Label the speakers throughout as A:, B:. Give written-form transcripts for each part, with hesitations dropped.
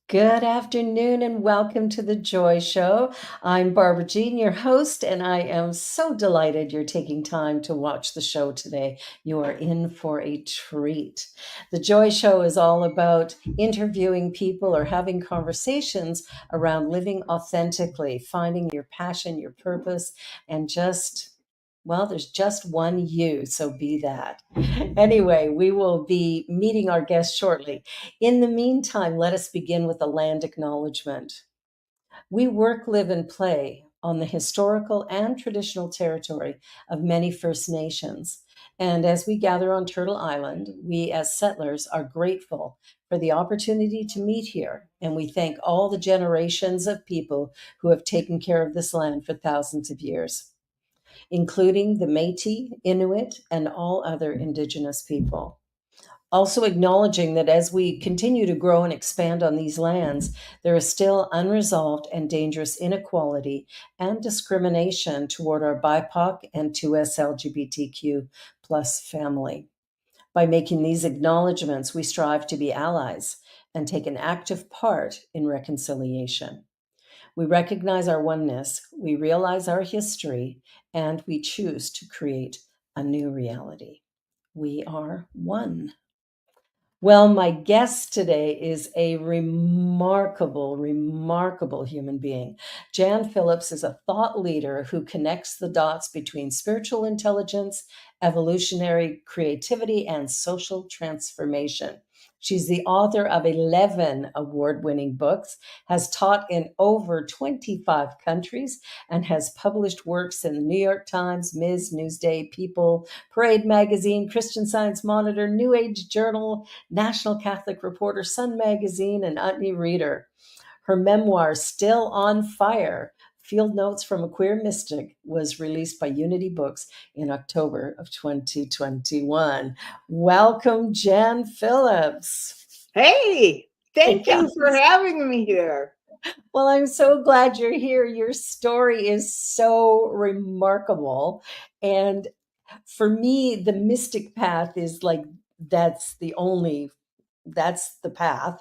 A: Good afternoon and welcome to the Joy Show. I'm Barbara Jean, your host, and I am so delighted you're taking time to watch the show today. You are in for a treat. The Joy Show is all about interviewing people or having conversations around living authentically, finding your passion, your purpose, and there's just one you, so be that. Anyway, we will be meeting our guest shortly. In the meantime, let us begin with a land acknowledgement. We work, live, and play on the historical and traditional territory of many First Nations. And as we gather on Turtle Island, we as settlers are grateful for the opportunity to meet here. And we thank all the generations of people who have taken care of this land for thousands of years, including the Métis, Inuit, and all other Indigenous people. Also acknowledging that as we continue to grow and expand on these lands, there is still unresolved and dangerous inequality and discrimination toward our BIPOC and 2S LGBTQ plus family. By making these acknowledgments, we strive to be allies and take an active part in reconciliation. We recognize our oneness, we realize our history, and we choose to create a new reality. We are one. Well, my guest today is a remarkable human being. Jan Phillips is a thought leader who connects the dots between spiritual intelligence, evolutionary creativity, and social transformation. She's the author of 11 award-winning books, has taught in over 25 countries, and has published works in the New York Times, Ms., Newsday, People, Parade Magazine, Christian Science Monitor, New Age Journal, National Catholic Reporter, Sun Magazine, and Utne Reader. Her memoir, Still on Fire, Field Notes from a Queer Mystic, was released by Unity Books in October of 2021. Welcome, Jan Phillips.
B: Hey, thank you
A: Yes.
B: for having me here.
A: Well, I'm so glad you're here. Your story is so remarkable. And for me, the mystic path is like that's the path,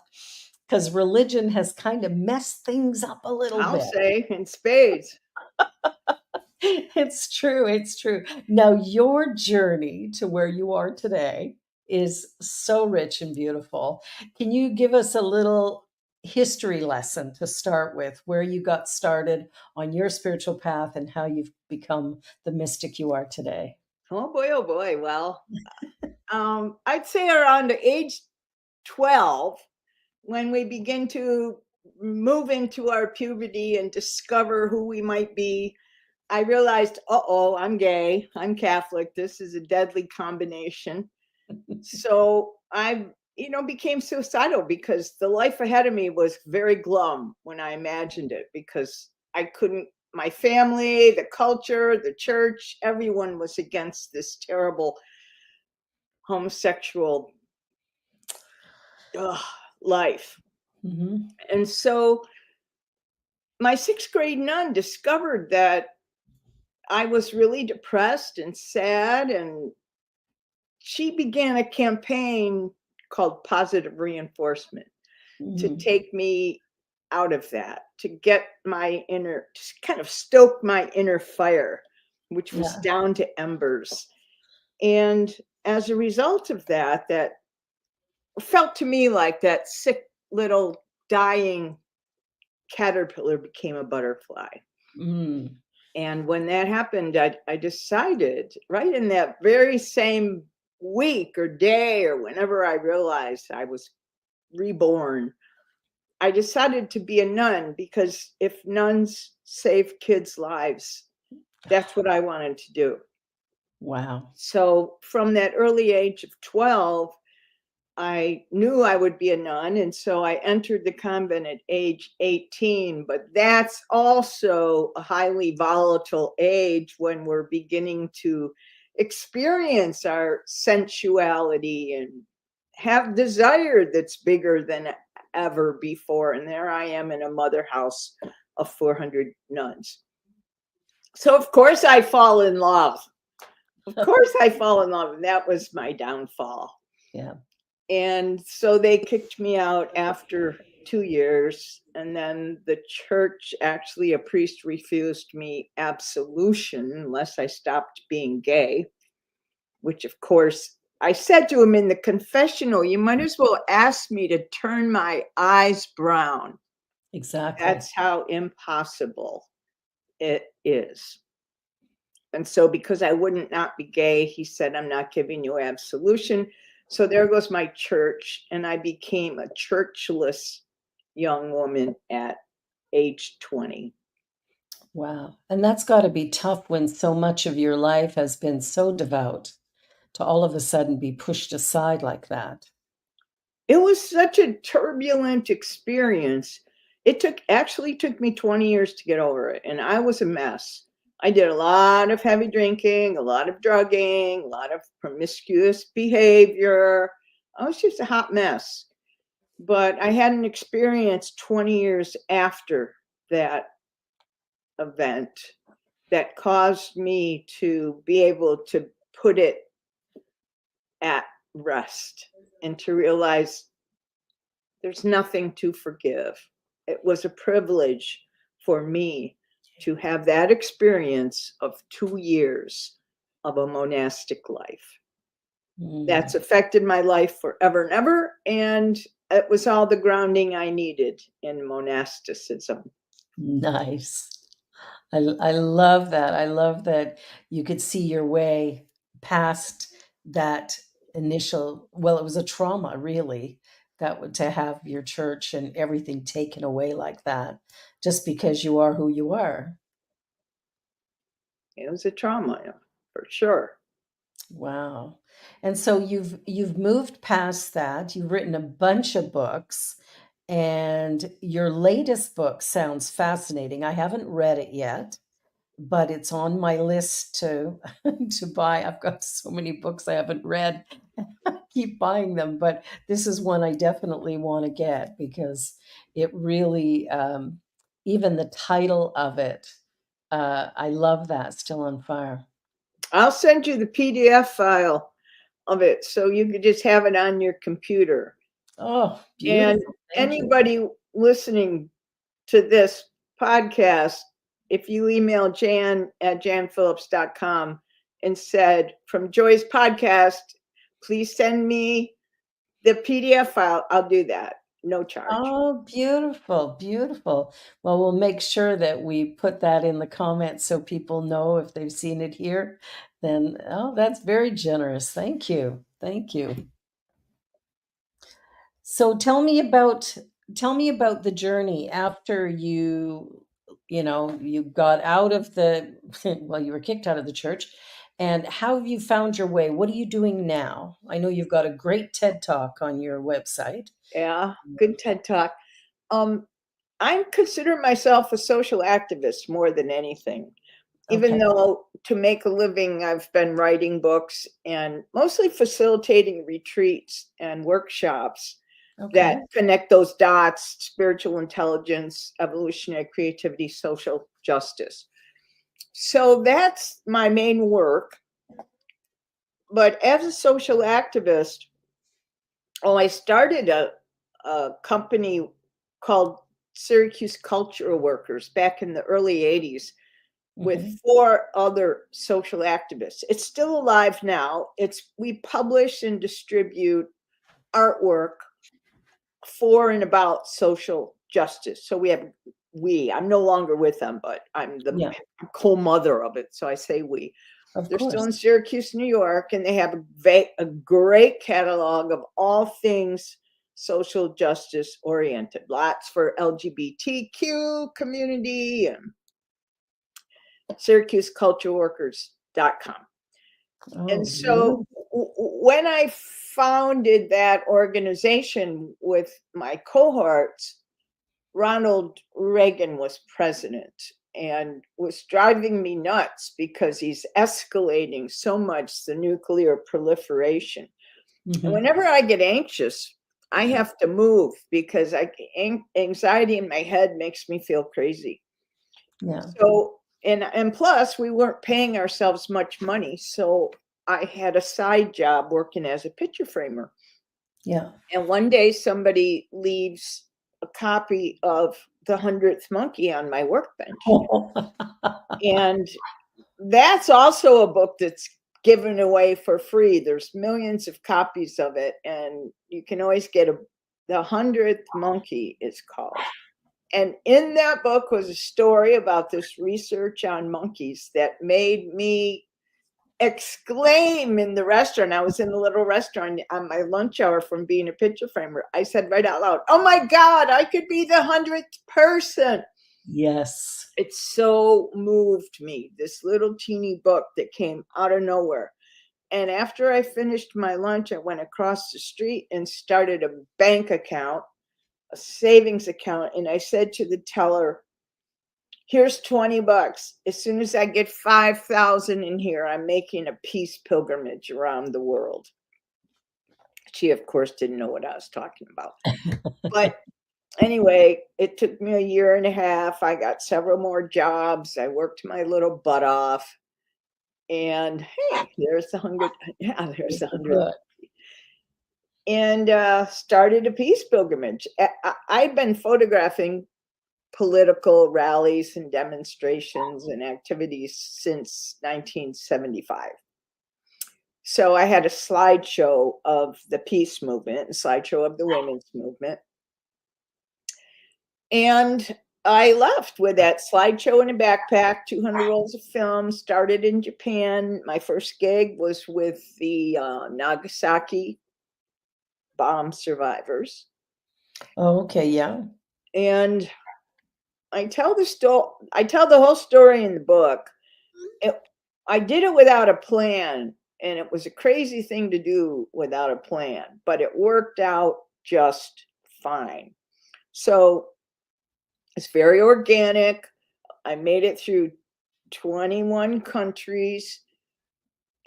A: because religion has kind of messed things up a little
B: I'll
A: bit.
B: say in spades.
A: It's true. It's true. Now, your journey to where you are today is so rich and beautiful. Can you give us a little history lesson to start with, where you got started on your spiritual path and how you've become the mystic you are today?
B: Oh boy, oh boy. Well, I'd say around age 12, when we begin to move into our puberty and discover who we might be, I realized, uh-oh, I'm gay, I'm Catholic. This is a deadly combination. So I, became suicidal because the life ahead of me was very glum when I imagined it, because I couldn't, my family, the culture, the church, everyone was against this terrible homosexual ugh, life.
A: Mm-hmm.
B: And so my sixth grade nun discovered that I was really depressed and sad, and she began a campaign called Positive Reinforcement to
A: Mm-hmm.
B: take me out of that, to get my inner, to kind of stoke my inner fire, which was
A: Yeah.
B: down to embers. And as a result of that, that felt to me like that sick little dying caterpillar became a butterfly.
A: Mm.
B: And when that happened, I decided right in that very same week or day or whenever I realized I was reborn, I decided to be a nun, because if nuns save kids' lives, that's what I wanted to do.
A: Wow.
B: So from that early age of 12, I knew I would be a nun. And so I entered the convent at age 18. But that's also a highly volatile age when we're beginning to experience our sensuality and have desire that's bigger than ever before. And there I am in a mother house of 400 nuns. So, of course, I fall in love. Of course, I fall in love. And that was my downfall.
A: Yeah.
B: And so they kicked me out after 2 years. And then the church, actually, a priest refused me absolution unless I stopped being gay, which, of course, I said to him in the confessional, you might as well ask me to turn my eyes brown.
A: Exactly.
B: That's how impossible it is. And so because I wouldn't not be gay, he said, I'm not giving you absolution. So there goes my church. And I became a churchless young woman at age 20.
A: Wow. And that's got to be tough when so much of your life has been so devout to all of a sudden be pushed aside like that.
B: It was such a turbulent experience. It took me 20 years to get over it. And I was a mess. I did a lot of heavy drinking, a lot of drugging, a lot of promiscuous behavior. I was just a hot mess. But I had an experience 20 years after that event that caused me to be able to put it at rest and to realize there's nothing to forgive. It was a privilege for me to have that experience of 2 years of a monastic life. That's affected my life forever and ever. And it was all the grounding I needed in monasticism.
A: Nice. I love that. I love that you could see your way past that initial, well, it was a trauma, really, to have your church and everything taken away like that, just because you are who you are.
B: It was a trauma, for sure.
A: Wow. And so you've moved past that. You've written a bunch of books, and your latest book sounds fascinating. I haven't read it yet, but it's on my list to to buy. I've got so many books I haven't read. I keep buying them, but this is one I definitely want to get because it really, even the title of it, I love that. Still on Fire.
B: I'll send you the PDF file of it so you could just have it on your computer.
A: Oh,
B: And
A: beautiful. Thank you.
B: anybody listening to this podcast, if you email Jan at janphillips.com and said, from Joy's podcast, please send me the PDF file, I'll do that. No charge.
A: Oh, beautiful, beautiful. Well, we'll make sure that we put that in the comments so people know if they've seen it here. Then, oh, that's very generous. Thank you. Thank you. So tell me about the journey after you got out of the well, you were kicked out of the church, and how have you found your way? What are you doing now? I know you've got a great TED Talk on your website.
B: Yeah, good TED Talk. Um, I consider myself a social activist more than anything. Even
A: Okay.
B: though to make a living, I've been writing books and mostly facilitating retreats and workshops that
A: Okay.
B: connect those dots: spiritual intelligence, evolutionary creativity, social justice. So that's my main work. But as a social activist, I started a company called Syracuse Cultural Workers back in the early 80s with
A: Mhm.
B: 4 other social activists. It's still alive now. We publish and distribute artwork for and about social justice. So I'm no longer with them, but I'm the
A: Yeah,
B: co-mother of it. So I say we.
A: of
B: They're still
A: course.
B: in Syracuse, New York, and they have a great catalog of all things social justice oriented. Lots for LGBTQ community and SyracuseCultureWorkers.com. And
A: Oh,
B: so
A: beautiful.
B: when I founded that organization with my cohorts, Ronald Reagan was president and was driving me nuts because he's escalating so much the nuclear proliferation. And
A: Mhm.
B: whenever I get anxious, I have to move because anxiety in my head makes me feel crazy.
A: Yeah,
B: So, and plus we weren't paying ourselves much money. So I had a side job working as a picture framer.
A: yeah.
B: And one day somebody leaves a copy of The 100th Monkey on my workbench. And that's also a book that's given away for free. There's millions of copies of it, and you can always get The 100th Monkey is called. And in that book was a story about this research on monkeys that made me exclaim in the restaurant. I was in a little restaurant on my lunch hour from being a picture framer. I said right out loud, "Oh my God, I could be the 100th person."
A: Yes.
B: It so moved me, this little teeny book that came out of nowhere. And after I finished my lunch, I went across the street and started a bank account, a savings account. And I said to the teller, "Here's $20. As soon as I get 5,000 in here, I'm making a peace pilgrimage around the world." She, of course, didn't know what I was talking about. But anyway, it took me a year and a half. I got several more jobs. I worked my little butt off. And hey, there's the 100. Yeah, there's the 100.
A: Good.
B: And started a peace pilgrimage. I've been photographing political rallies and demonstrations and activities since 1975. So I had a slideshow of the peace movement, a slideshow of the women's movement. And I left with that slideshow in a backpack, 200 rolls of film, started in Japan. My first gig was with the Nagasaki bomb survivors.
A: Oh, okay, yeah.
B: And I tell the whole story in the book. I did it without a plan, and it was a crazy thing to do without a plan, but it worked out just fine. So it's very organic. I made it through 21 countries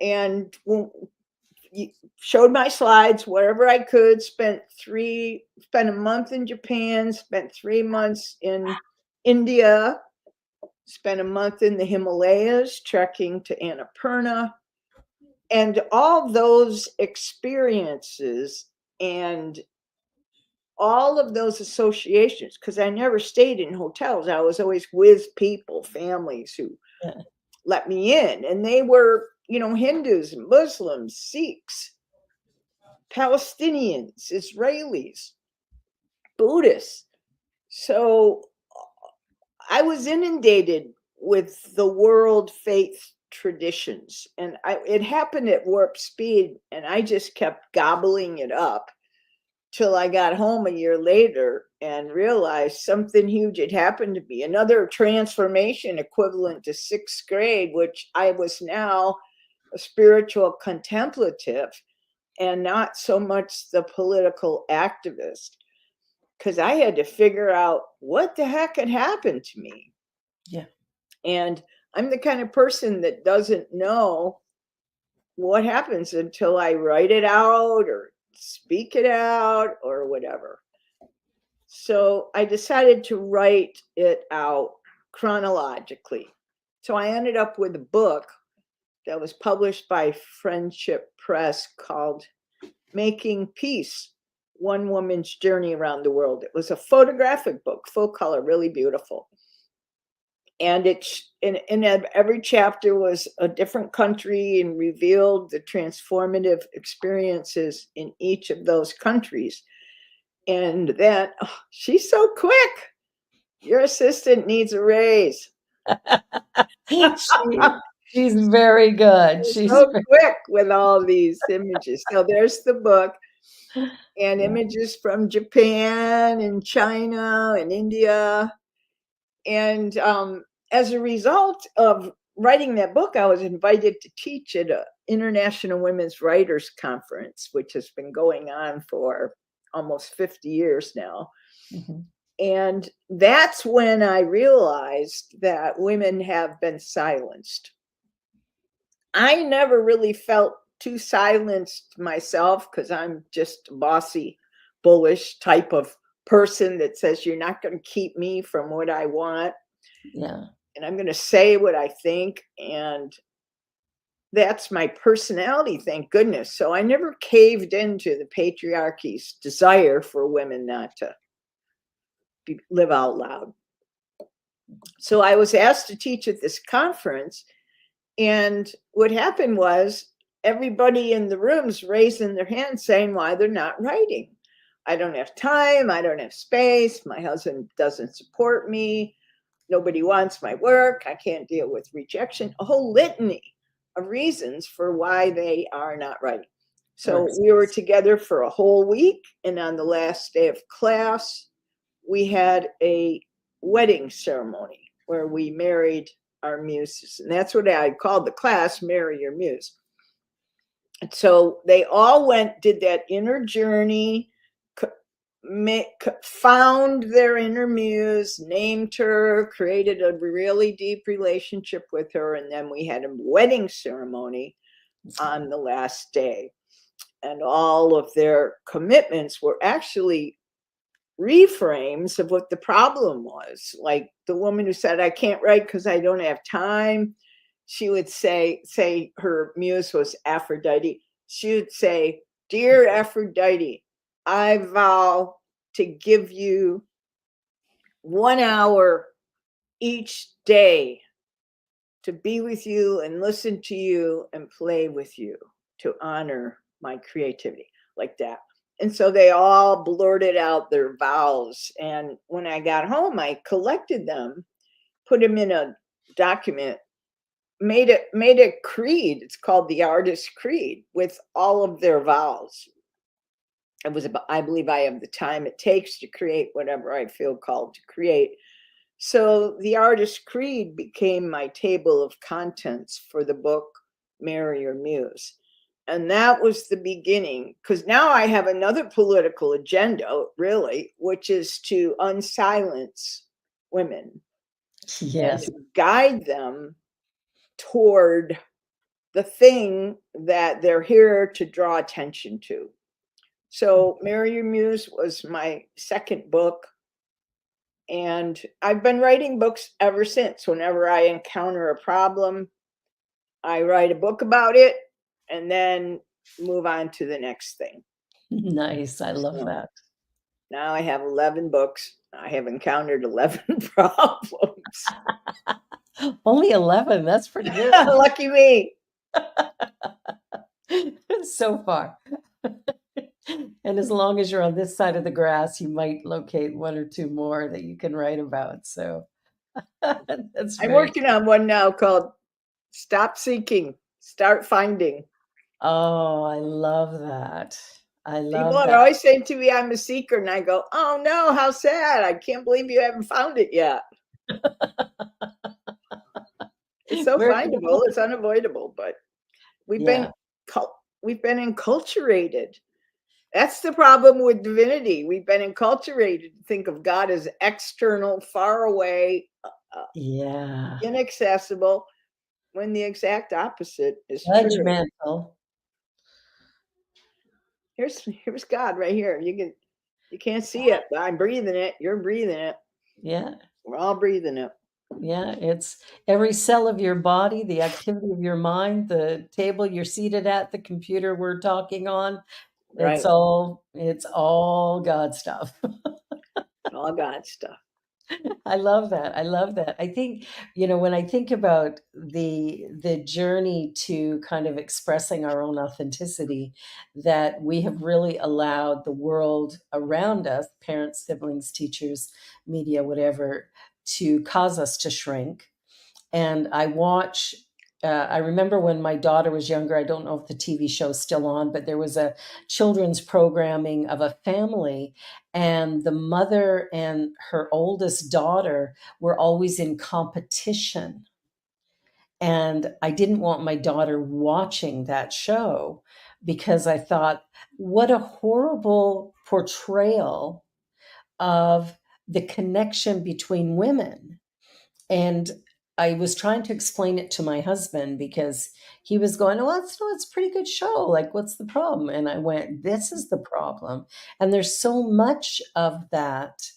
B: and showed my slides wherever I could. Spent a month in Japan, spent 3 months in India, spent a month in the Himalayas trekking to Annapurna. And all those experiences and all of those associations, because I never stayed in hotels. I was always with people, families who
A: Yeah.
B: let me in. And they were, Hindus, Muslims, Sikhs, Palestinians, Israelis, Buddhists. So I was inundated with the world faith traditions. And it happened at warp speed. And I just kept gobbling it up till I got home a year later and realized something huge had happened to me. Another transformation equivalent to 6th grade, which I was now a spiritual contemplative and not so much the political activist, because I had to figure out what the heck had happened to me.
A: Yeah.
B: And I'm the kind of person that doesn't know what happens until I write it out or speak it out or whatever. So I decided to write it out chronologically. So I ended up with a book that was published by Friendship Press called Making Peace, One Woman's Journey Around the World. It was a photographic book, full color, really beautiful. And in every chapter was a different country and revealed the transformative experiences in each of those countries. And then, she's so quick. Your assistant needs a raise.
A: She's very good.
B: So quick with all these images. So there's the book and images from Japan and China and India. And as a result of writing that book, I was invited to teach at an International Women's Writers Conference, which has been going on for almost 50 years now.
A: Mm-hmm.
B: And that's when I realized that women have been silenced. I never really felt too silenced myself because I'm just a bossy, bullish type of person that says you're not going to keep me from what I want.
A: Yeah.
B: And I'm going to say what I think. And that's my personality, thank goodness. So I never caved into the patriarchy's desire for women not to live out loud. So I was asked to teach at this conference, and what happened was everybody in the rooms raising their hands saying why they're not writing. I don't have time. I don't have space. My husband doesn't support me. Nobody wants my work. I can't deal with rejection. A whole litany of reasons for why they are not writing. So we were together for a whole week. And on the last day of class, we had a wedding ceremony where we married our muses. And that's what I called the class, Marry Your Muse. And so they all did that inner journey, found their inner muse, named her, created a really deep relationship with her. And then we had a wedding ceremony on the last day. And all of their commitments were actually reframes of what the problem was. Like the woman who said, I can't write because I don't have time. She would say her muse was Aphrodite. She would say, Dear Aphrodite, I vow to give you 1 hour each day to be with you and listen to you and play with you to honor my creativity, like that. And so they all blurted out their vows. And when I got home, I collected them, put them in a document, made a creed. It's called the Artist Creed with all of their vows. It was about, I believe I have the time it takes to create whatever I feel called to create. So the Artist Creed became my table of contents for the book, Marry Your Muse. And that was the beginning, because now I have another political agenda, really, which is to unsilence women and
A: Yes.
B: guide them toward the thing that they're here to draw attention to. So Marry Your Muse was my second book. And I've been writing books ever since. Whenever I encounter a problem, I write a book about it and then move on to the next thing.
A: Nice. I love
B: So
A: that.
B: now I have 11 books. I have encountered 11 problems.
A: Only 11. That's pretty good.
B: Lucky me.
A: So far. And as long as you're on this side of the grass, you might locate one or two more that you can write about. So that's
B: I'm
A: very,
B: working on one now called Stop Seeking, Start Finding.
A: oh, I love that. I
B: People
A: love
B: are
A: that.
B: always saying to me, I'm a seeker. And I go, oh no, how sad. I can't believe you haven't found it yet. It's so
A: Where can
B: findable, it's unavoidable, but we've been
A: yeah,
B: we've been enculturated. That's the problem with divinity. We've been enculturated to think of God as external, far away,
A: yeah.
B: inaccessible, when the exact opposite is true.
A: Judgmental.
B: Here's God right here. You can't see it, but I'm breathing it. You're breathing it.
A: Yeah.
B: We're all breathing it.
A: Yeah. It's every cell of your body, the activity of your mind, the table you're seated at, the computer we're talking on.
B: Right.
A: It's all God stuff.
B: All God stuff.
A: I love that. I love that. I think, when I think about the journey to kind of expressing our own authenticity, that we have really allowed the world around us, parents, siblings, teachers, media, whatever, to cause us to shrink. And I remember when my daughter was younger, I don't know if the TV show's still on, but there was a children's programming of a family, and the mother and her oldest daughter were always in competition. And I didn't want my daughter watching that show because I thought, what a horrible portrayal of the connection between women. And I was trying to explain it to my husband because he was going, "Oh, it's a pretty good show. Like, what's the problem?" And I went, "This is the problem." And there's so much of that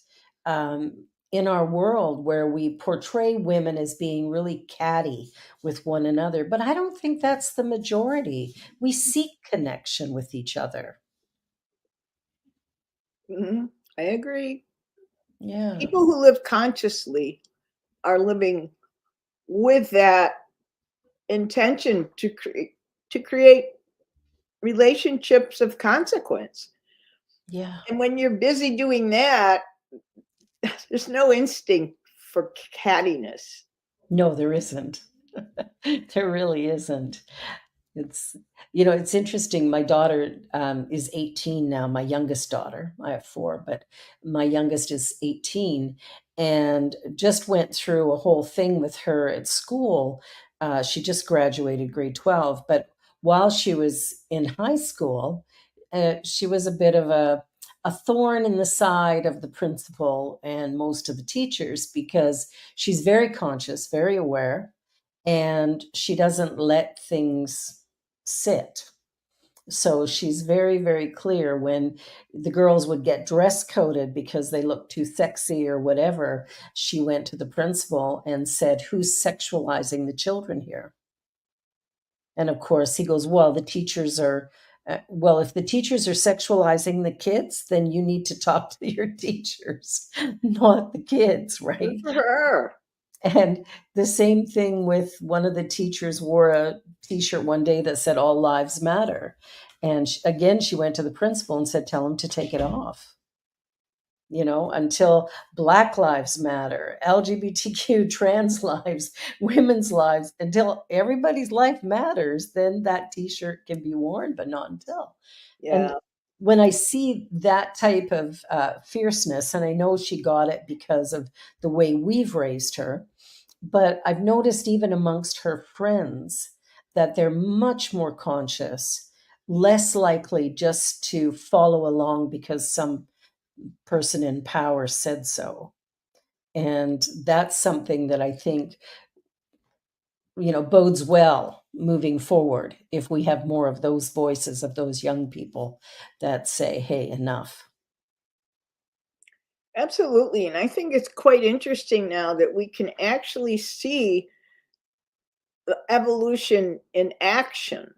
A: in our world where we portray women as being really catty with one another. But I don't think that's the majority. We seek connection with each other.
B: I agree.
A: Yeah.
B: People who live consciously are living with that intention to create relationships of consequence.
A: Yeah.
B: And when you're busy doing that, there's no instinct for cattiness.
A: No, there isn't. There really isn't. It's, you know, it's interesting. My daughter is 18 now, my youngest daughter. I have four, but my youngest is 18 and just went through a whole thing with her at school. She just graduated grade 12, but while she was in high school, she was a bit of a thorn in the side of the principal and most of the teachers because she's very conscious, very aware, and she doesn't let things sit. So she's very, very clear when the girls would get dress coded because they looked too sexy or whatever. She went to the principal and said, "Who's sexualizing the children here?" And of course, he goes, "Well, the teachers are." Well, if the teachers are sexualizing the kids, then you need to talk to your teachers, not the kids,
B: Good
A: right?
B: for her.
A: And the same thing with one of the teachers wore a t-shirt one day that said all lives matter. And again, she went to the principal and said, tell him to take it off, you know, until Black lives matter, LGBTQ, trans lives, women's lives, until everybody's life matters, then that t-shirt can be worn, but not until. And
B: Yeah.
A: when I see that type of fierceness, and I know she got it because of the way we've raised her, but I've noticed even amongst her friends that they're much more conscious, less likely just to follow along because some person in power said so. And that's something that I think, you know, bodes well moving forward if we have more of those voices of those young people that say, hey, enough.
B: Absolutely. And I think it's quite interesting now that we can actually see the evolution in action.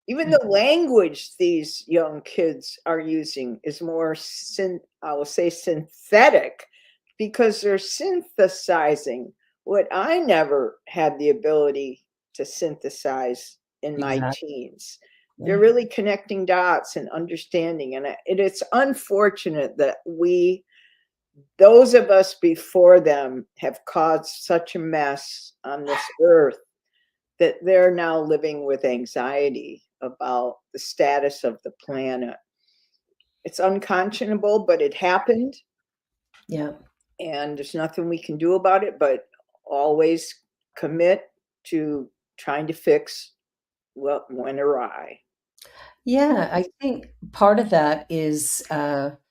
B: Even the language these young kids are using is more I will say synthetic because they're synthesizing what I never had the ability to synthesize in my
A: Exactly.
B: teens. They're
A: Yeah.
B: really connecting dots and understanding, and it's unfortunate that those of us before them, have caused such a mess on this earth that they're now living with anxiety about the status of the planet. It's unconscionable, but it happened,
A: Yeah.
B: and there's nothing we can do about it, but always commit to trying to fix what went awry.
A: Yeah, I think part of that is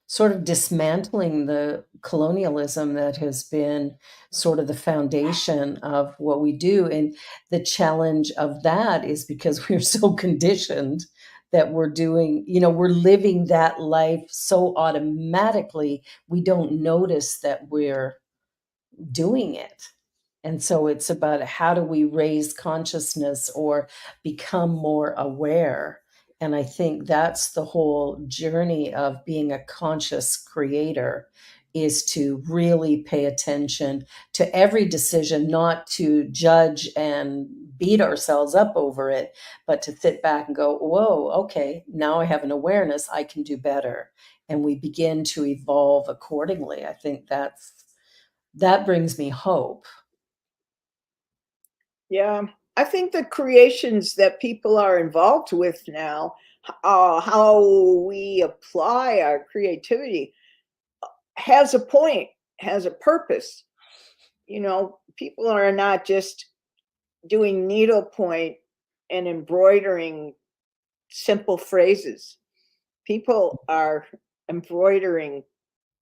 A: sort of dismantling the colonialism that has been sort of the foundation of what we do. And the challenge of that is because we're so conditioned that we're doing, you know, we're living that life so automatically, we don't notice that we're doing it. And so it's about how do we raise consciousness or become more aware. And I think that's the whole journey of being a conscious creator is to really pay attention to every decision, not to judge and beat ourselves up over it, but to sit back and go, whoa, okay, now I have an awareness, I can do better. And we begin to evolve accordingly. I think that brings me hope.
B: Yeah, I think the creations that people are involved with now, how we apply our creativity, has a point, has a purpose. You know, people are not just doing needlepoint and embroidering simple phrases. People are embroidering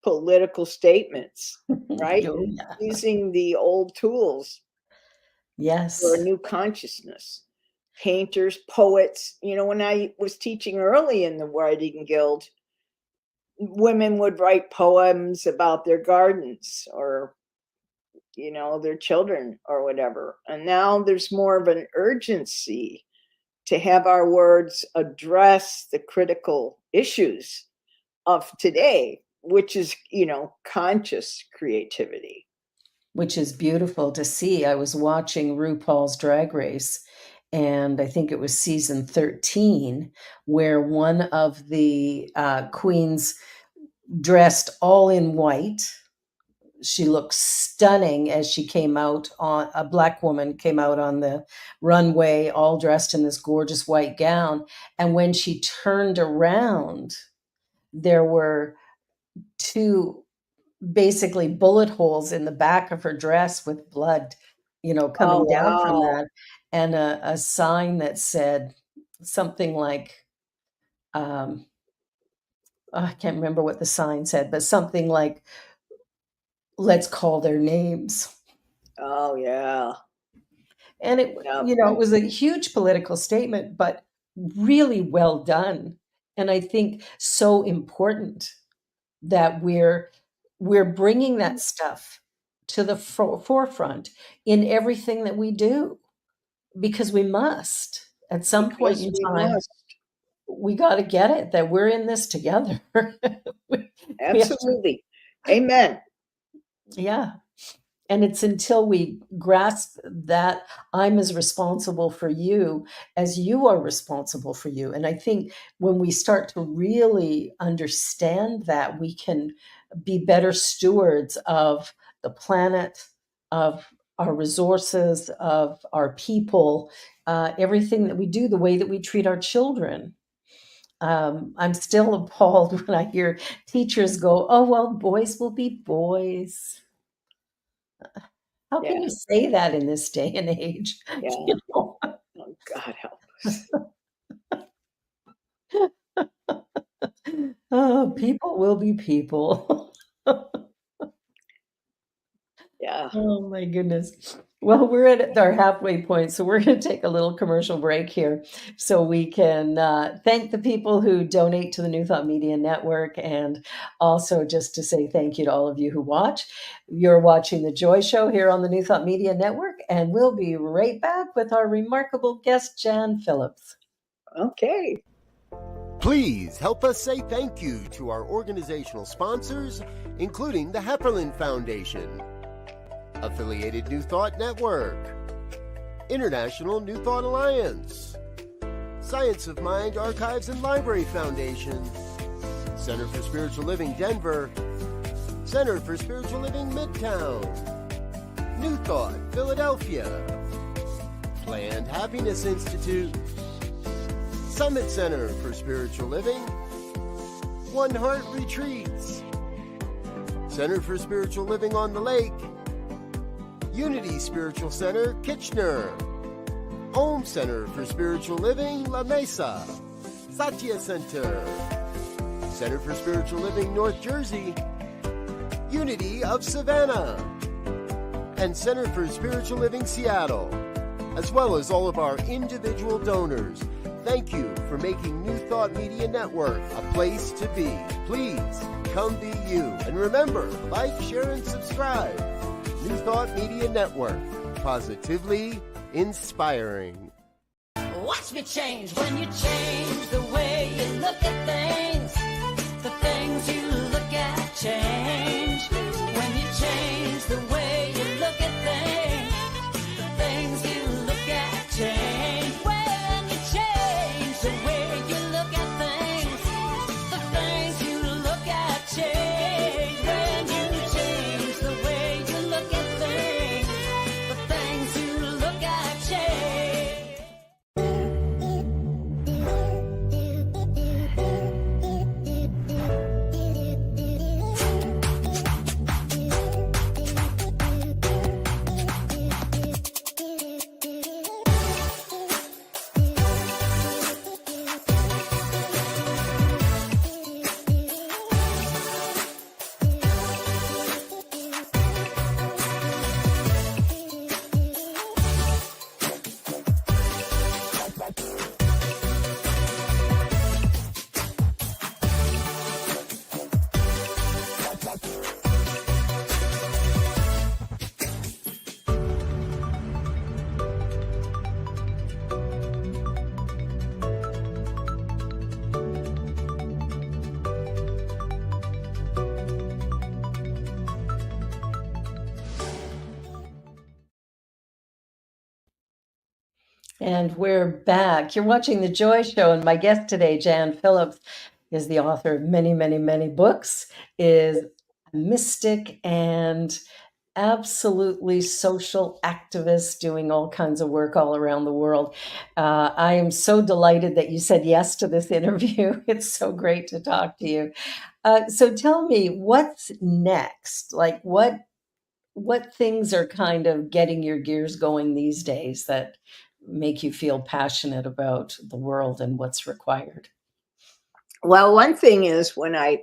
B: political statements, right?
A: Oh, yeah.
B: Using the old tools for a
A: Yes.
B: new consciousness. Painters, poets. You know, when I was teaching early in the Writing Guild, women would write poems about their gardens or, you know, their children or whatever. And now there's more of an urgency to have our words address the critical issues of today. which is, conscious creativity.
A: Which is beautiful to see. I was watching RuPaul's Drag Race, and I think it was season 13, where one of the queens dressed all in white. She looked stunning as she came out on a black woman came out on the runway, all dressed in this gorgeous white gown. And when she turned around, there were two basically bullet holes in the back of her dress with blood,
B: Oh,
A: coming down from
B: wow.
A: that, and a sign that said something like, I can't remember what the sign said, but something like, "Let's call their names."
B: Oh, yeah.
A: And
B: Yep.
A: it was a huge political statement, but really well done. And I think so important that we're bringing that stuff to the forefront in everything that we do, because we must. At some point
B: Because
A: in
B: we
A: time,
B: must.
A: we gotta get it that we're in this together. We have to.
B: Absolutely. Amen.
A: Yeah. And it's until we grasp that I'm as responsible for you as you are responsible for you. And I think when we start to really understand that, we can be better stewards of the planet, of our resources, of our people, everything that we do, the way that we treat our children. I'm still appalled when I hear teachers go, "Oh, well, boys will be boys." How can
B: Yeah.
A: you say that in this day and age?
B: Yeah.
A: You know?
B: Oh, God help us.
A: Oh, people will be people.
B: Yeah.
A: Oh my goodness. Well, we're at our halfway point, so we're going to take a little commercial break here so we can thank the people who donate to the New Thought Media Network, and also just to say thank you to all of you who watch. You're watching The Joy Show here on the New Thought Media Network, and we'll be right back with our remarkable guest, Jan Phillips.
B: Okay.
C: Please help us say thank you to our organizational sponsors, including the Hefferland Foundation, Affiliated New Thought Network, International New Thought Alliance, Science of Mind Archives and Library Foundation, Center for Spiritual Living Denver, Center for Spiritual Living Midtown, New Thought Philadelphia, Planned Happiness Institute, Summit Center for Spiritual Living, One Heart Retreats, Center for Spiritual Living on the Lake, Unity Spiritual Center, Kitchener, Home Center for Spiritual Living, La Mesa, Satya Center, Center for Spiritual Living, North Jersey, Unity of Savannah, and Center for Spiritual Living, Seattle, as well as all of our individual donors. Thank you for making New Thought Media Network a place to be. Please come be you. And remember, like, share, and subscribe. New Thought Media Network, positively inspiring.
D: Watch me change when you change the way you look at things. The things you look at change. When you change the way you look at things, the things you look at change. When you change the way you look at things, the things you look at change. When you change the way you look at things, the things you look at change.
A: And we're back. You're watching The Joy Show, and my guest today, Jan Phillips, is the author of many, many, many books, is a mystic and absolutely social activist doing all kinds of work all around the world. I am so delighted that you said yes to this interview. It's so great to talk to you. So tell me, what's next? Like, what things are kind of getting your gears going these days that make you feel passionate about the world and what's required?
B: Well, one thing is when I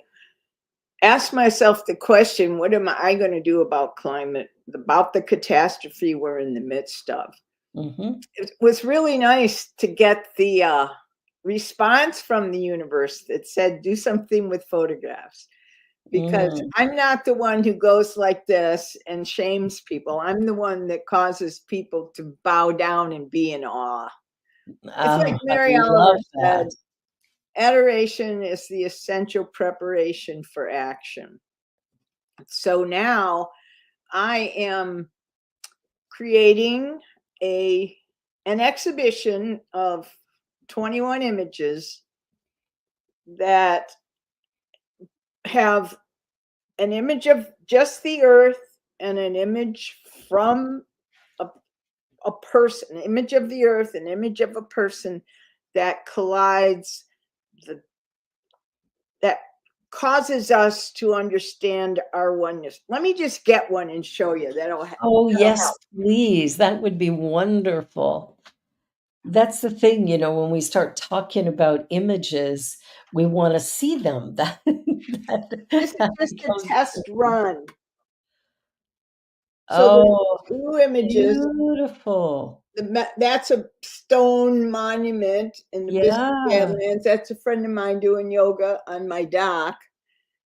B: ask myself the question, what am I going to do about climate, about the catastrophe we're in the midst of?
A: Mm-hmm.
B: It was really nice to get the response from the universe that said, do something with photographs. Because
A: Mm.
B: I'm not the one who goes like this and shames people. I'm the one that causes people to bow down and be in awe. It's like
A: Oh, I
B: Mary Oliver
A: love
B: said,
A: that.
B: adoration is the essential preparation for action. So now I am creating an exhibition of 21 images that have an image of just the earth and an image from a person, an image of the earth, an image of a person that collides, that causes us to understand our oneness. Let me just get one and show you.
A: Oh,
B: That'll
A: yes,
B: help.
A: please. That would be wonderful. That's the thing, when we start talking about images, we want to see them.
B: This is
A: That
B: just a
A: becomes
B: test run. So there's
A: oh,
B: two images.
A: beautiful.
B: That's a stone monument in the Biscuit
A: Yeah.
B: Badlands. That's a friend of mine doing yoga on my dock.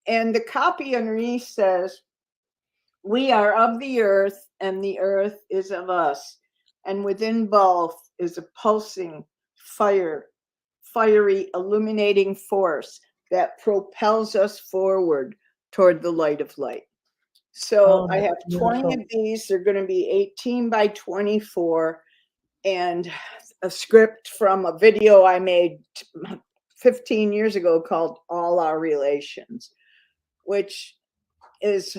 B: And the copy underneath says, we are of the earth, and the earth is of us. And within both is a pulsing, fiery, illuminating force that propels us forward toward the light of light. So
A: Oh,
B: I have
A: that's
B: 20
A: beautiful.
B: of these. They're going to be 18 by 24. And a script from a video I made 15 years ago called All Our Relations, which is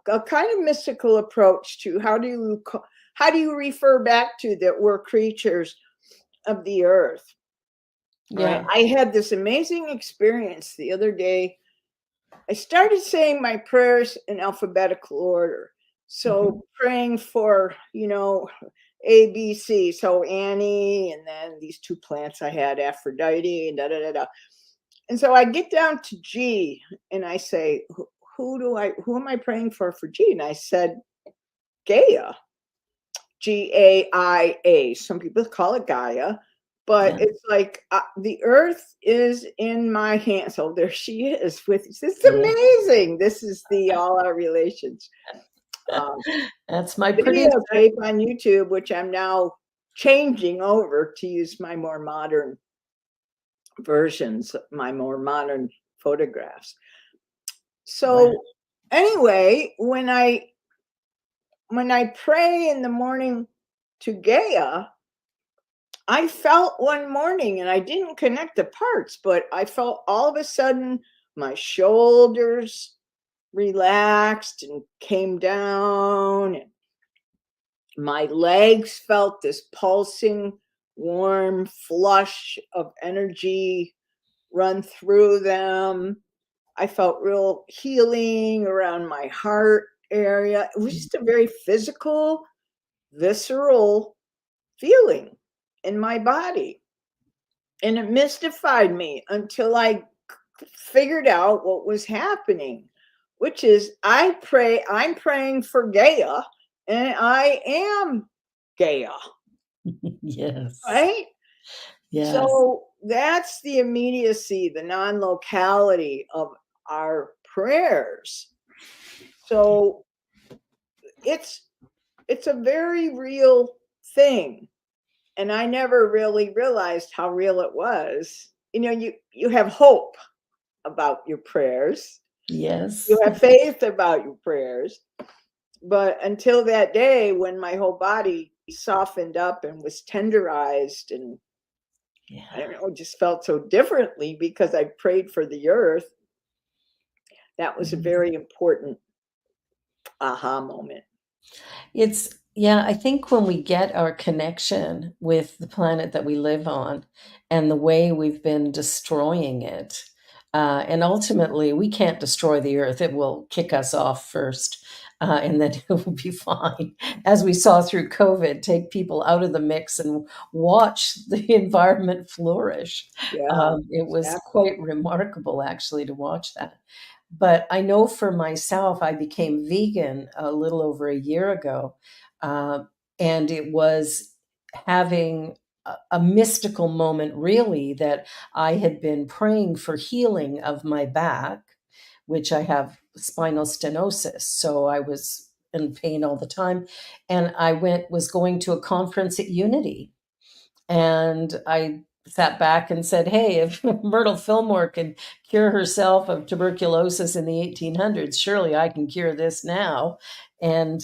B: a kind of mystical approach to how do you refer back to that we're creatures of the earth. Right.
A: Yeah.
B: I had this amazing experience the other day. I started saying my prayers in alphabetical order. So praying for, A, B, C. So Annie, and then these two plants I had, Aphrodite, and da da da da. And so I get down to G, and I say, who am I praying for G? And I said, Gaia, Gaia. Some people call it Gaia, but
A: Yeah.
B: it's like the earth is in my hand. So there she is with. This is
A: Yeah.
B: amazing. This is the All Our Relations
A: That's my producer.
B: videotape on YouTube, which I'm now changing over to use my more modern versions, my more modern photographs. So
A: Wow.
B: anyway, when I pray in the morning to Gaia, I felt one morning, and I didn't connect the parts, but I felt all of a sudden my shoulders relaxed and came down, and my legs felt this pulsing, warm flush of energy run through them. I felt real healing around my heart area. It was just a very physical, visceral feeling in my body. And it mystified me until I figured out what was happening, which is I'm praying for Gaia, and I am Gaia,
A: Yes.
B: right?
A: Yes.
B: So that's the immediacy, the non-locality of our prayers. So it's a very real thing. And I never really realized how real it was. You have hope about your prayers.
A: Yes.
B: You have faith about your prayers. But until that day when my whole body softened up and was tenderized, and
A: Yeah.
B: I don't know, just felt so differently because I prayed for the earth. That was a very important aha moment.
A: Yeah, I think when we get our connection with the planet that we live on and the way we've been destroying it, and ultimately we can't destroy the earth, it will kick us off first, and then it will be fine. As we saw through COVID, take people out of the mix and watch the environment flourish.
B: Yeah,
A: It was
B: exactly.
A: quite remarkable actually to watch that. But I know for myself, I became vegan a little over a year ago, uh, and it was having a mystical moment, really, that I had been praying for healing of my back, which I have spinal stenosis. So I was in pain all the time. And I was going to a conference at Unity, and I sat back and said, hey, if Myrtle Fillmore can cure herself of tuberculosis in the 1800s, surely I can cure this now. And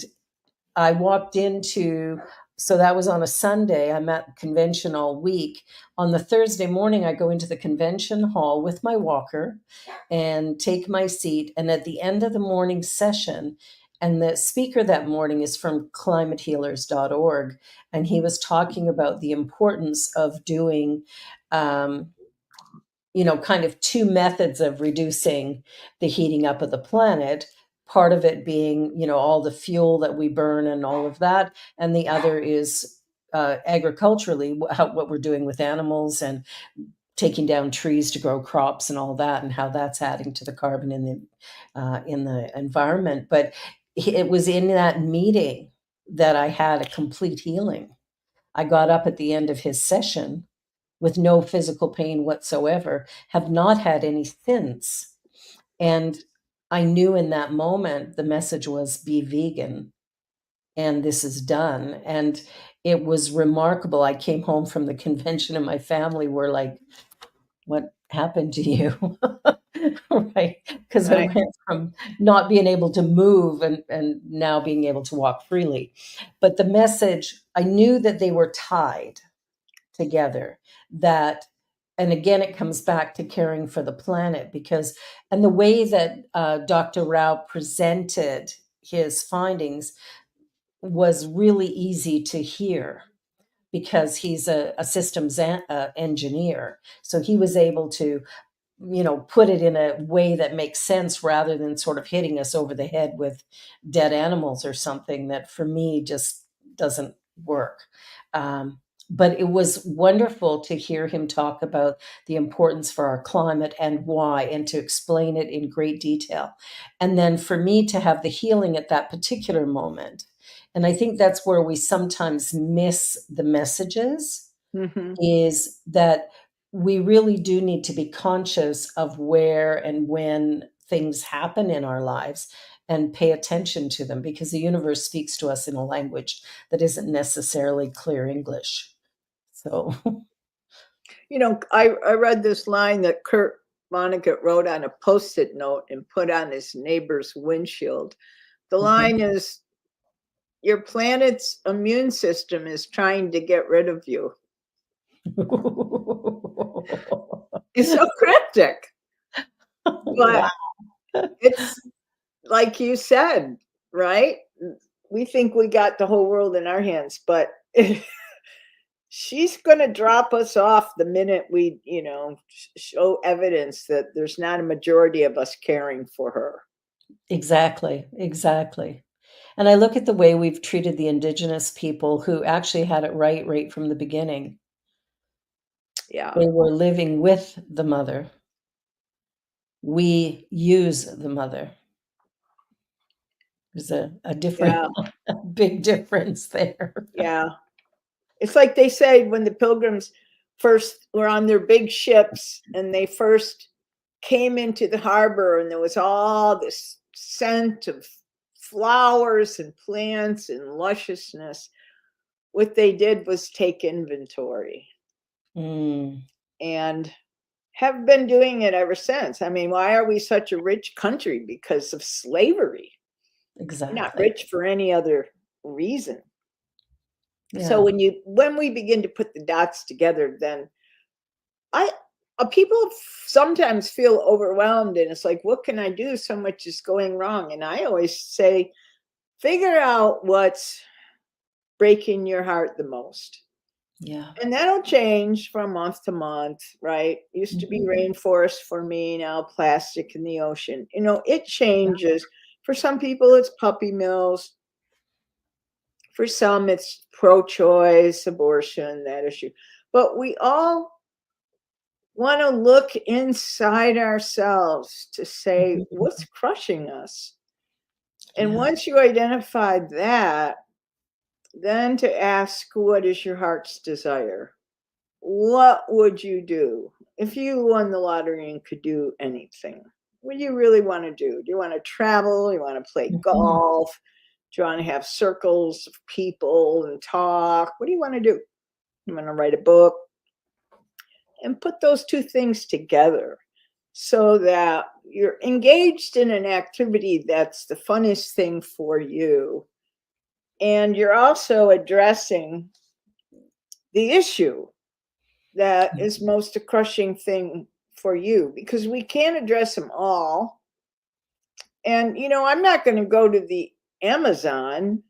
A: I walked into, so that was on a Sunday. I'm at convention all week. On the Thursday morning, I go into the convention hall with my walker and take my seat. And at the end of the morning session, and the speaker that morning is from climatehealers.org, and he was talking about the importance of doing um, kind of two methods of reducing the heating up of the planet. Part of it being, all the fuel that we burn and all of that. And the other is agriculturally, what we're doing with animals and taking down trees to grow crops and all that, and how that's adding to the carbon in the environment. But it was in that meeting that I had a complete healing. I got up at the end of his session with no physical pain whatsoever, have not had any since. And I knew in that moment the message was be vegan and this is done. And it was remarkable. I came home from the convention and my family were like, what happened to you? Right. Because I
B: Right.
A: went from not being able to move and now being able to walk freely. But the message, I knew that they were tied together, that, and again it comes back to caring for the planet, because, and the way that Dr. Rao presented his findings was really easy to hear, because he's a systems engineer, so he was able to put it in a way that makes sense, rather than sort of hitting us over the head with dead animals or something that for me just doesn't work. Um, but it was wonderful to hear him talk about the importance for our climate and why, and to explain it in great detail. And then for me to have the healing at that particular moment. And I think that's where we sometimes miss the messages,
B: Mm-hmm.
A: is that we really do need to be conscious of where and when things happen in our lives and pay attention to them, because the universe speaks to us in a language that isn't necessarily clear English. So,
B: I read this line that Kurt Vonnegut wrote on a Post-it note and put on his neighbor's windshield. The line is, your planet's immune system is trying to get rid of you. It's so cryptic,
A: wow.
B: but it's like you said, right? We think we got the whole world in our hands, but she's going to drop us off the minute we, show evidence that there's not a majority of us caring for her.
A: Exactly, exactly. And I look at the way we've treated the indigenous people who actually had it right from the beginning.
B: Yeah.
A: They were living with the mother. We use the mother. There's a different,
B: Yeah.
A: a big difference there.
B: Yeah. It's like they say when the pilgrims first were on their big ships and they first came into the harbor, and there was all this scent of flowers and plants and lusciousness. What they did was take inventory,
A: Mm,
B: and have been doing it ever since. I mean, why are we such a rich country? Because of slavery. We're not
A: exactly.
B: rich for any other reason. So
A: Yeah.
B: when we begin to put the dots together, then I people sometimes feel overwhelmed, and it's like, what can I do? So much is going wrong. And I always say, figure out what's breaking your heart the most.
A: Yeah.
B: And that'll change from month to month, right? Used to be
A: Mhm.
B: rainforest for me, now plastic in the ocean. It changes. For some people, it's puppy mills. For some, it's pro choice, abortion, that issue. But we all want to look inside ourselves to say,
A: Mhm.
B: what's crushing us? And
A: Yeah.
B: once you identify that, then to ask, what is your heart's desire? What would you do if you won the lottery and could do anything? What do you really want to do? Do you want to travel? You want to play
A: Mhm.
B: golf? Do you want to have circles of people and talk? What do you want to do? You want to write a book? And put those two things together so that you're engaged in an activity that's the funnest thing for you. And you're also addressing the issue that is most a crushing thing for you, because we can't address them all. And I'm not going to go to the Amazon,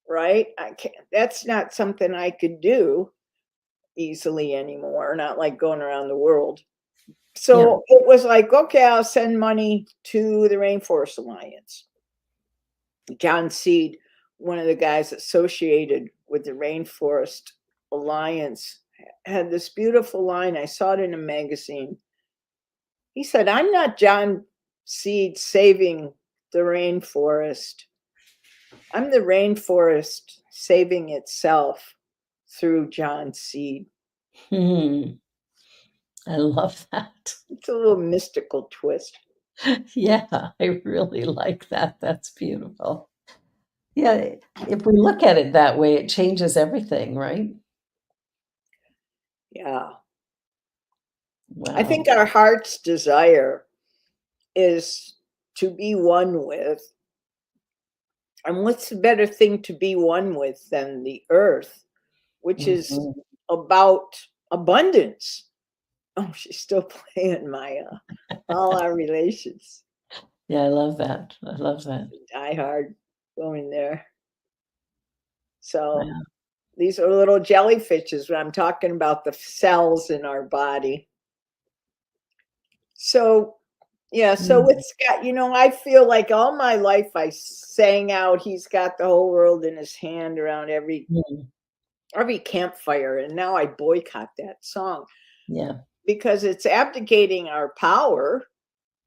B: right? I can't, that's not something I could do easily anymore, not like going around the world.
A: Yeah.
B: So it was like, okay, I'll send money to the Rainforest Alliance. John Seed, one of the guys associated with the Rainforest Alliance, had this beautiful line. I saw it in a magazine. He said, I'm not John Seed saving the rainforest. I'm the rainforest saving itself through John Seed.
A: Hmm. I love that.
B: It's a little mystical twist.
A: Yeah, I really like that. That's beautiful. Yeah, if we look at it that way, it changes everything, right?
B: Yeah. I
A: Wow.
B: think our heart's desire is to be one with. And what's the better thing to be one with than the earth, which is
A: Mhm.
B: about abundance? Oh, she's still playing my all our relations.
A: Yeah, I love that. I love that.
B: Die hard going there. So
A: Wow.
B: these are little jellyfishes when I'm talking about the cells in our body. So yeah, so
A: Mm.
B: with Scott, I feel like all my life I sang out, he's got the whole world in his hand around
A: Mm.
B: every campfire, and now I boycott that song
A: Yeah.
B: because it's abdicating our power,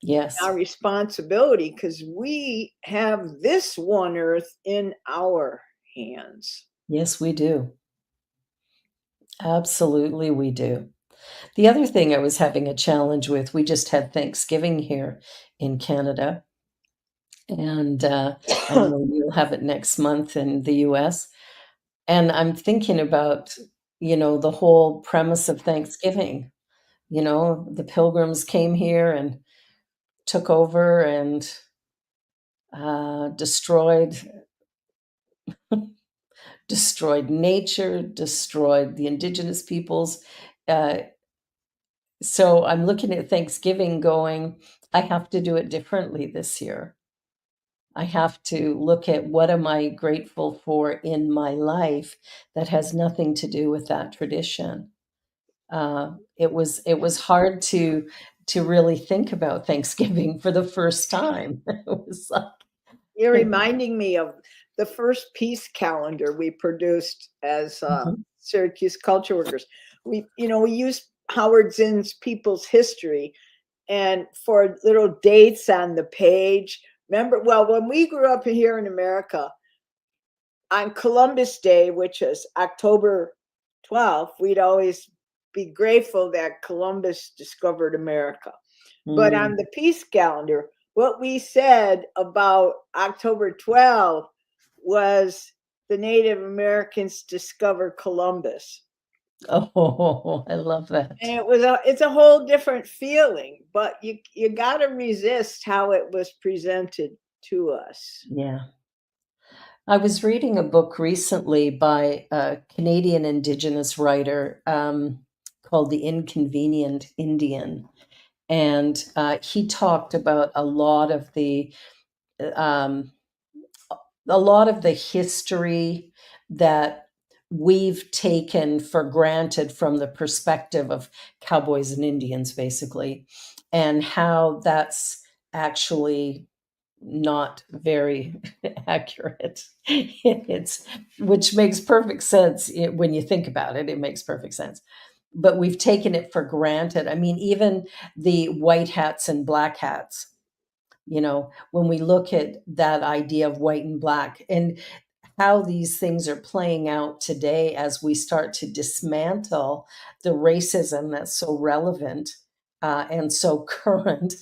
A: Yes.
B: our responsibility, because we have this one earth in our hands.
A: Yes, we do. Absolutely, we do. The other thing I was having a challenge with, we just had Thanksgiving here in Canada, and I know you'll have it next month in the US. And I'm thinking about, the whole premise of Thanksgiving. The pilgrims came here and took over and destroyed nature, destroyed the indigenous peoples. Uh, so I'm looking at Thanksgiving going, I have to do it differently this year. I have to look at what am I grateful for in my life that has nothing to do with that tradition. It was hard to really think about Thanksgiving for the first time. It was
B: You're
A: like,
B: reminding me of the first peace calendar we produced as
A: Mhm.
B: Syracuse culture workers. We used Howard Zinn's People's History, and for little dates on the page. Remember, well, when we grew up here in America, on Columbus Day, which is October 12th, we'd always be grateful that Columbus discovered America. But on
A: Mm.
B: the peace calendar, what we said about October 12th was the Native Americans discovered Columbus.
A: Oh, I love
B: And
A: that.
B: it's a whole different feeling, but you got to resist how it was presented to us.
A: Yeah. I was reading a book recently by a Canadian Indigenous writer called The Inconvenient Indian. And he talked about um, a lot of the history that we've taken for granted from the perspective of cowboys and Indians, basically, and how that's actually not very accurate. It's which makes perfect sense when you think about it. It makes perfect sense. But we've taken it for granted. I mean, even the white hats and black hats, when we look at that idea of white and black and how these things are playing out today as we start to dismantle the racism that's so relevant and so current,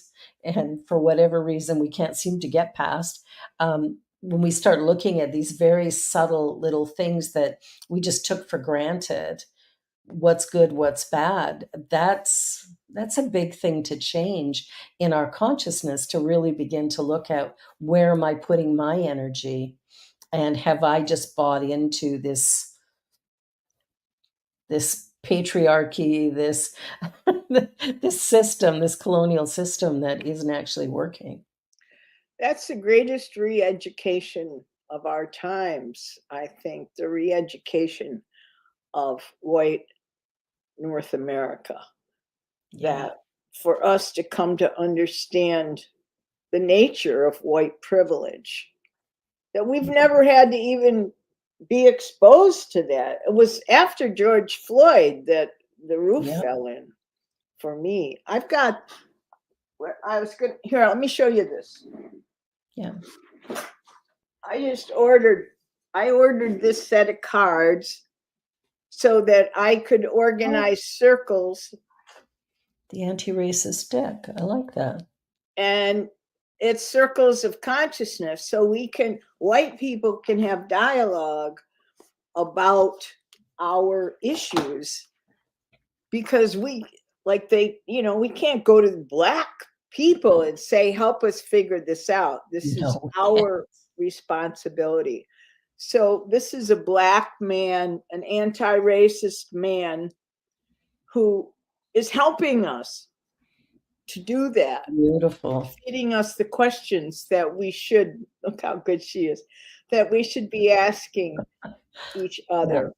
A: and for whatever reason we can't seem to get past. When we start looking at these very subtle little things that we just took for granted, what's good, what's bad, that's a big thing to change in our consciousness, to really begin to look at, where am I putting my energy, and have I just bought into this patriarchy, this this system, this colonial system that isn't actually working.
B: That's the greatest re-education of our times, I think, the re-education of white North America.
A: Yeah.
B: That for us to come to understand the nature of white privilege, that we've never had to even be exposed to that. It was after George Floyd that the roof
A: Yeah.
B: fell in for me. I've got, I was going to, here, let me show you this.
A: Yeah.
B: I ordered this set of cards so that I could organize circles,
A: The anti-racist deck. I like that.
B: and it's circles of consciousness, so white people can have dialogue about our issues, because we can't go to black people and say, help us figure this out. This is
A: No.
B: our responsibility. So this is a black man, an anti-racist man, who is helping us to do that,
A: Beautiful.
B: feeding us the questions that we should, look how good she is, that we should be asking each other.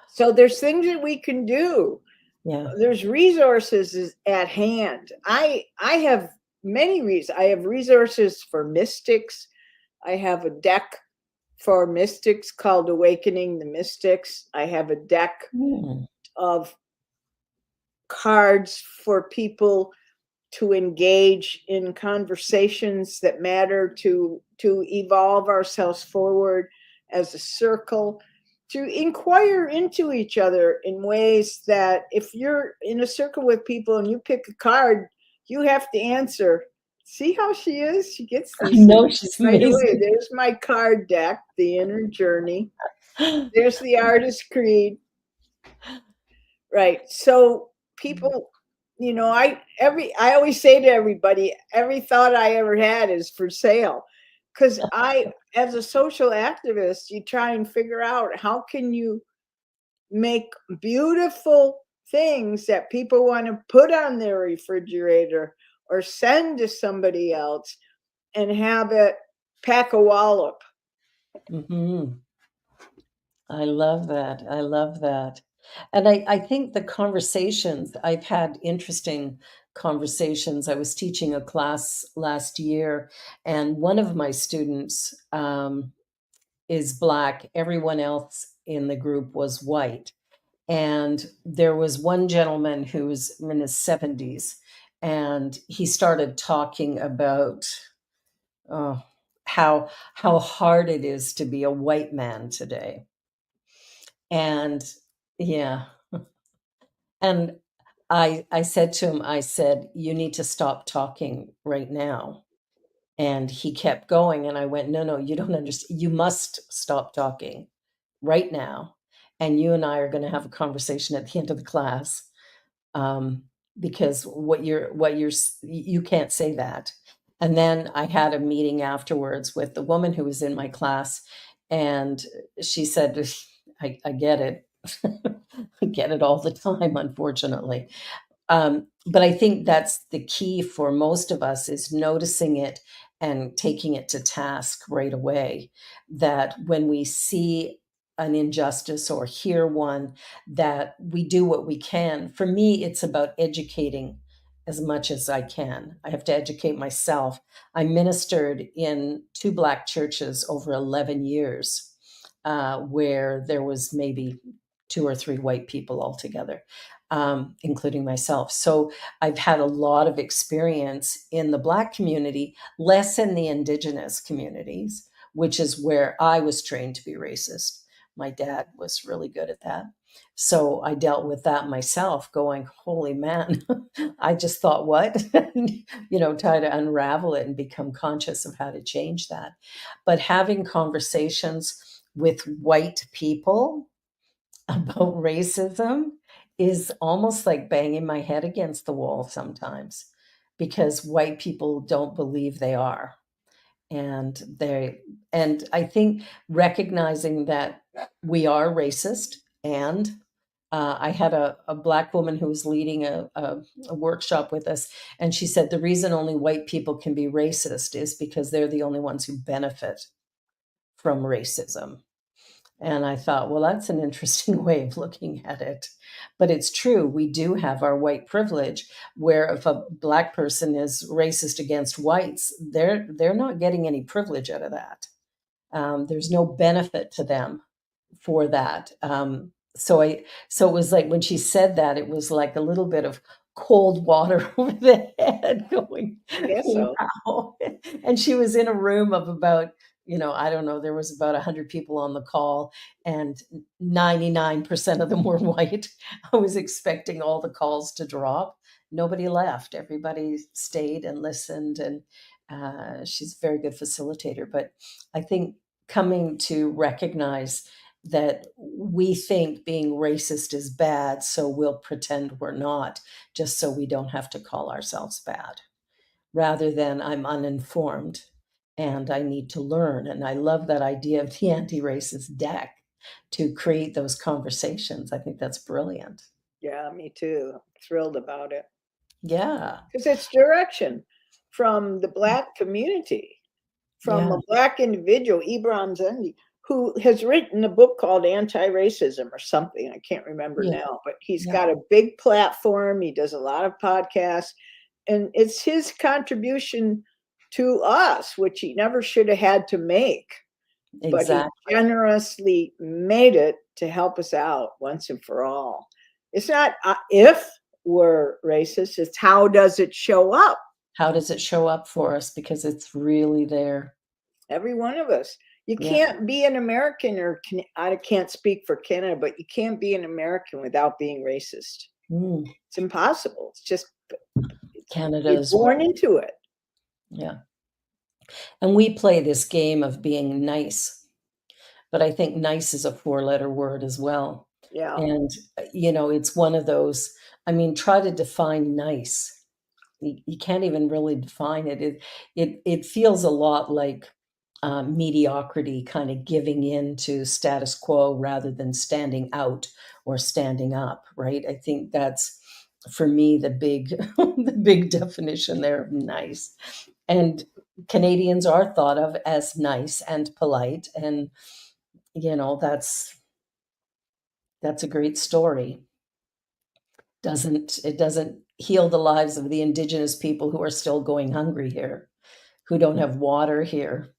B: So there's things that we can do.
A: Yeah.
B: There's resources at hand. I have many reasons. I have resources for mystics. I have a deck for mystics called Awakening the Mystics. I have a deck of cards for people to engage in conversations that matter, to evolve ourselves forward as a circle, to inquire into each other in ways that, if you're in a circle with people and you pick a card, you have to answer. See how she is? She gets
A: I
B: these
A: know,
B: things
A: she's
B: right away.
A: amazing.
B: There's my card deck, The Inner Journey. There's the Artist Creed. Right. So people, I always say to everybody, every thought I ever had is for sale. Because as a social activist, you try and figure out, how can you make beautiful things that people want to put on their refrigerator or send to somebody else, and have it pack a wallop.
A: Mm-hmm. I love that. I love that. And I think the conversations, I've had interesting conversations. I was teaching a class last year, and one of my students is Black. Everyone else in the group was white. And there was one gentleman who was in his 70s, and he started talking about oh, how hard it is to be a white man today. And yeah, and I said to him, I said, you need to stop talking right now. And he kept going, and I went, no, no, you don't understand. You must stop talking right now. And you and I are going to have a conversation at the end of the class, because you can't say that. And then I had a meeting afterwards with the woman who was in my class, and she said, I get it. I get it all the time, unfortunately. But I think that's the key for most of us, is noticing it and taking it to task right away. That when we see an injustice or hear one, that we do what we can. For me, it's about educating as much as I can. I have to educate myself. I ministered in 2 Black churches over 11 years, where there was maybe 2 or 3 white people altogether, including myself. So I've had a lot of experience in the Black community, less in the Indigenous communities, which is where I was trained to be racist. My dad was really good at that. So I dealt with that myself, going, holy man, I just thought, what? Try to unravel it and become conscious of how to change that. But having conversations with white people about racism is almost like banging my head against the wall sometimes, because white people don't believe they are. And I think recognizing that we are racist. And I had a Black woman who was leading a workshop with us, and she said the reason only white people can be racist is because they're the only ones who benefit from racism. And I thought, well, that's an interesting way of looking at it. But it's true. We do have our white privilege, where if a Black person is racist against whites, they're not getting any privilege out of that. There's no benefit to them for that. So it was like, when she said that, it was like a little bit of cold water over the head, going,
B: I guess so.
A: wow. And she was in a room of about, I don't know, there was about 100 people on the call, and 99% of them were white. I was expecting all the calls to drop. Nobody left. Everybody stayed and listened. And she's a very good facilitator. But I think coming to recognize that we think being racist is bad, so we'll pretend we're not, just so we don't have to call ourselves bad, rather than I'm uninformed and I need to learn. And I love that idea of the anti-racist deck to create those conversations. I think that's brilliant.
B: Yeah, me too. I'm thrilled about it.
A: Yeah.
B: Because it's direction from the Black community, from
A: Yeah.
B: a Black individual, Ibram Zendi, who has written a book called Anti-Racism or something. I can't remember
A: Yeah.
B: now, but he's
A: Yeah.
B: got a big platform. He does a lot of podcasts, and it's his contribution to us, which he never should have had to make. But he
A: Exactly.
B: generously made it to help us out once and for all. It's not if we're racist, it's how does it show up?
A: How does it show up for us? Because it's really there.
B: Every one of us. You
A: Yeah.
B: can't be an American, or I can't speak for Canada, but you can't be an American without being racist.
A: Mm.
B: It's impossible. It's just,
A: Canada
B: you're
A: is
B: born into it.
A: Yeah. And we play this game of being nice, but I think nice is a 4-letter word as well.
B: Yeah.
A: And, it's one of those, try to define nice. You can't even really define it. It feels a lot like mediocrity, kind of giving in to status quo rather than standing out or standing up, right? I think that's, for me, the big the big definition there of nice. And Canadians are thought of as nice and polite, and that's a great story. It doesn't heal the lives of the Indigenous people who are still going hungry here, who don't have water here,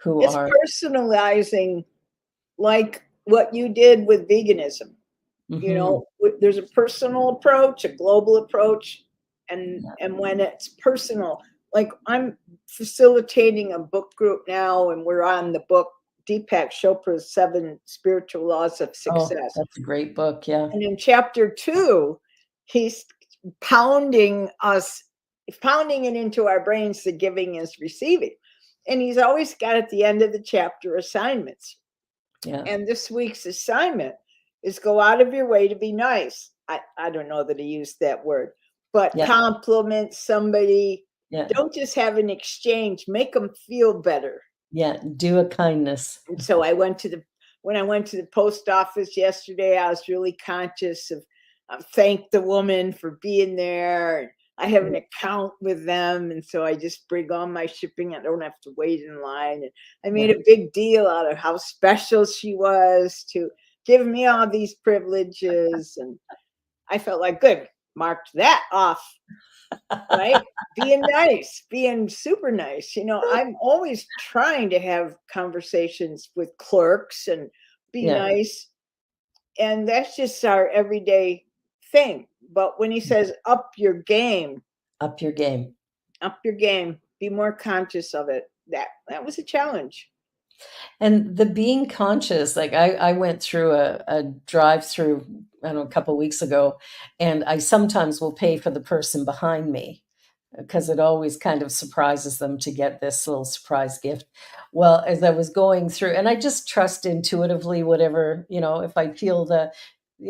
A: who
B: It's
A: are
B: personalizing, like what you did with veganism.
A: Mhm.
B: There's a personal approach, a global approach, and
A: Yeah.
B: when it's personal, like I'm facilitating a book group now, and we're on the book Deepak Chopra's 7 Spiritual Laws of
A: Oh,
B: Success.
A: that's a great book, yeah.
B: And in chapter 2, he's pounding it into our brains, the giving is receiving. And he's always got at the end of the chapter assignments.
A: Yeah.
B: And this week's assignment is go out of your way to be nice. I don't know that he used that word, but
A: Yeah.
B: compliment somebody
A: Yeah.
B: Don't just have an exchange, make them feel better.
A: Yeah. Do a kindness.
B: And so when I went to the post office yesterday, I was really conscious of thank the woman for being there. I have an account with them, and so I just bring all my shipping. I don't have to wait in line. And I made
A: Yeah.
B: a big deal out of how special she was to give me all these privileges, and I felt like good, marked that off, right? Being nice, being super nice. I'm always trying to have conversations with clerks and be
A: Yeah.
B: nice. And that's just our everyday thing. But when he says up your game,
A: Up your game.
B: be more conscious of it. That was a challenge.
A: And the being conscious, like I went through a drive-through, I don't know, a couple of weeks ago, and I sometimes will pay for the person behind me because it always kind of surprises them to get this little surprise gift. Well, as I was going through, and I just trust intuitively, whatever, if I feel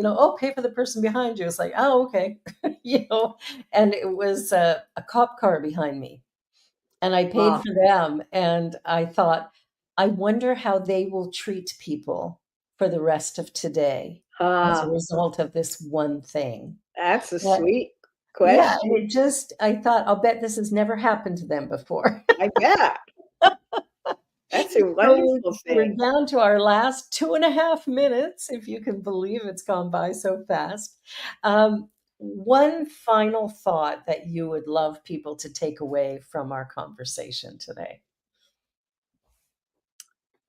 A: oh, pay for the person behind you. It's like, oh, okay, and it was a cop car behind me. And I paid
B: Wow.
A: for them, and I thought, I wonder how they will treat people for the rest of today as a result of this one thing.
B: That's a
A: But
B: sweet
A: yeah, and
B: question.
A: I thought, I'll bet this has never happened to them before.
B: I bet. That's a
A: So
B: wonderful
A: we're
B: thing.
A: down to our last 2.5 minutes, if you can believe it's gone by so fast. One final thought that you would love people to take away from our conversation today.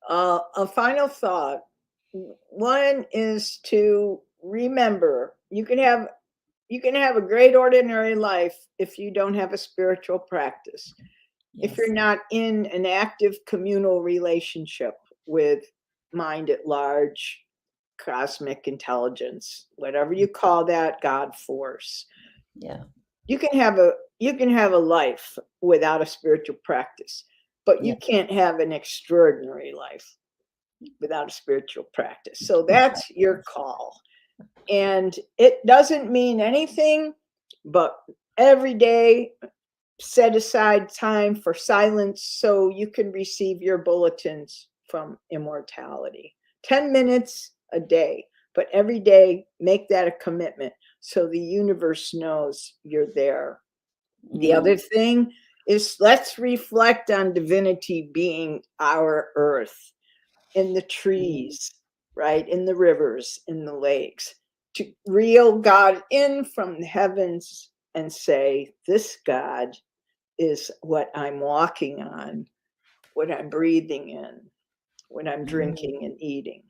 B: A final thought. One is to remember you can have a great ordinary life if you don't have a spiritual practice. If
A: Yes.
B: you're not in an active communal relationship with mind at large, cosmic intelligence, whatever you call that, God force.
A: Yeah.
B: You can have a life without a spiritual practice, but
A: Yeah.
B: you can't have an extraordinary life without a spiritual practice. So that's your call. And it doesn't mean anything, but every day set aside time for silence so you can receive your bulletins from immortality. 10 minutes a day, but every day make that a commitment so the universe knows you're there. The
A: Mm.
B: other thing is let's reflect on divinity being our earth in the trees, right? In the rivers, in the lakes, to reel God in from the heavens and say, this God is what I'm walking on, what I'm breathing in, what I'm drinking and eating.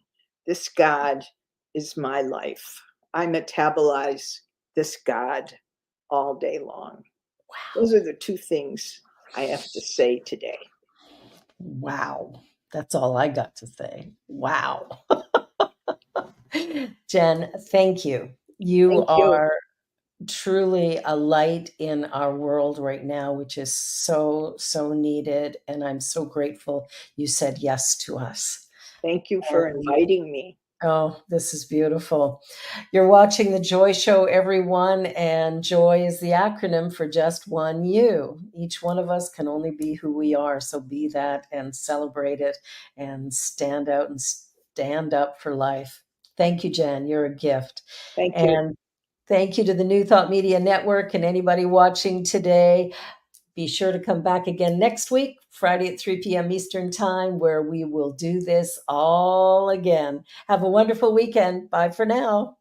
B: This God is my life. I metabolize this God all day long. Those are the two things I have to say today.
A: Wow. That's all I got to say. Wow. Jen, thank you. You
B: Thank you.
A: are truly a light in our world right now, which is so, so needed. And I'm so grateful you said yes to us.
B: Thank you for inviting me.
A: Oh, this is beautiful. You're watching The Joy Show, everyone, and joy is the acronym for just one you. Each one of us can only be who we are, so be that and celebrate it and stand out and stand up for life. Thank you, Jen. You're a gift.
B: Thank you.
A: And thank you to the New Thought Media Network and anybody watching today. Be sure to come back again next week, Friday at 3 p.m. Eastern Time, where we will do this all again. Have a wonderful weekend. Bye for now.